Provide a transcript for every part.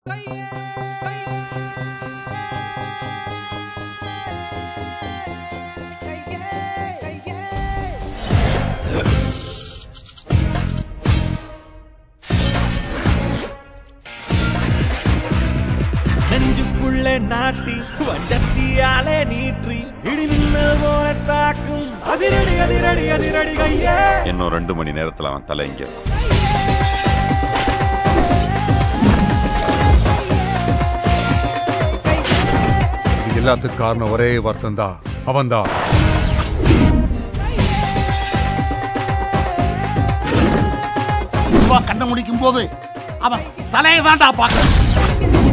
நெஞ்சுக்குள்ளே நாட்டி வஞ்சத்தியாலே நீற்றி இடிமின்னல் போல தாக்கும் அதிரடி அதிரடி அதிரடி கையே. இன்னும் 2 மணி நேரத்துல அவன் தலை இங்க இருக்கும். எல்லாத்துக்கும் காரணம் ஒரே வார்த்தை தான், அவன்தான். கண்ணை முடிக்கும் போது அவன் தலையை தான்டா பார்க்க.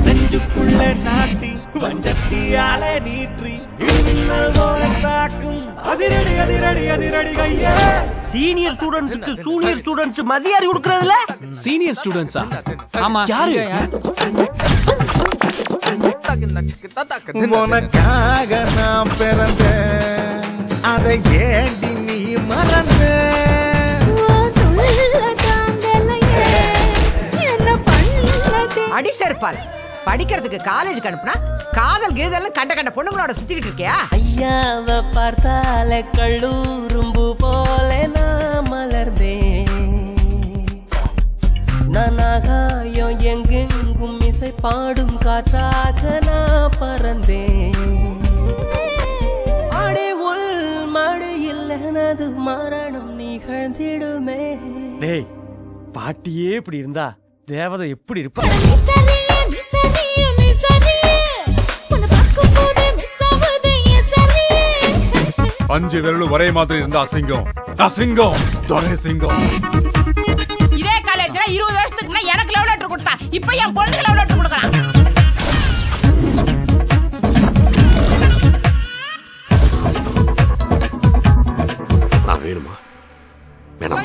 நெஞ்சுக்குள்ளே நாட்டி வஞ்சத்தியாலே நீற்றி இடிமின்னல் போல தாக்கும் அதிரடி அதிரடி அதிரடி கையே. சீனியர் ஸ்டூடண்ட்ஸ்க்கு ஜூனியர் ஸ்டூடண்ட்ஸ் மதியாரி கொடுக்கறதுல சீனியர் ஸ்டூடண்ட்ஸா? ஆமா. யாரு? உனக்காக நான் பிறந்தேன், அதை ஏண்டி நீ மறந்த? அடி சேர்ப்பால் படிக்கிறதுக்கு காலேஜ் அனுப்புனா காதல் கீதல் கண்ட கண்ட பொண்ணுங்களோட சுத்திக்கிட்டு இருக்கியா? ஐயாவ பார்த்தாலே கள்ளூரும்பு போல நான் மலர்ந்தேன். நானாகாயம் எங்கெங்கும் இசை பாடும் காற்றாக நான் பறந்தேன். அடி உள் மடியில் எனது மரணம் நிகழ்ந்திடுமே. டேய், பாட்டியே இப்படி இருந்தா தேவதை எப்படி இருப்பா? 5 விரலும் ஒரே மாதிரி இருந்தா அசிங்கம். அசிங்கம், துரை சிங்கம். இதே காலேஜ்ல 20 வருஷத்துக்கு எனக்கு லவ் லெட்டர் கொடுத்தா, இப்ப என் பொண்ணுக்கு லவ் லெட்டர் கொடுக்கறான். நான் வேணுமா வேணாமா?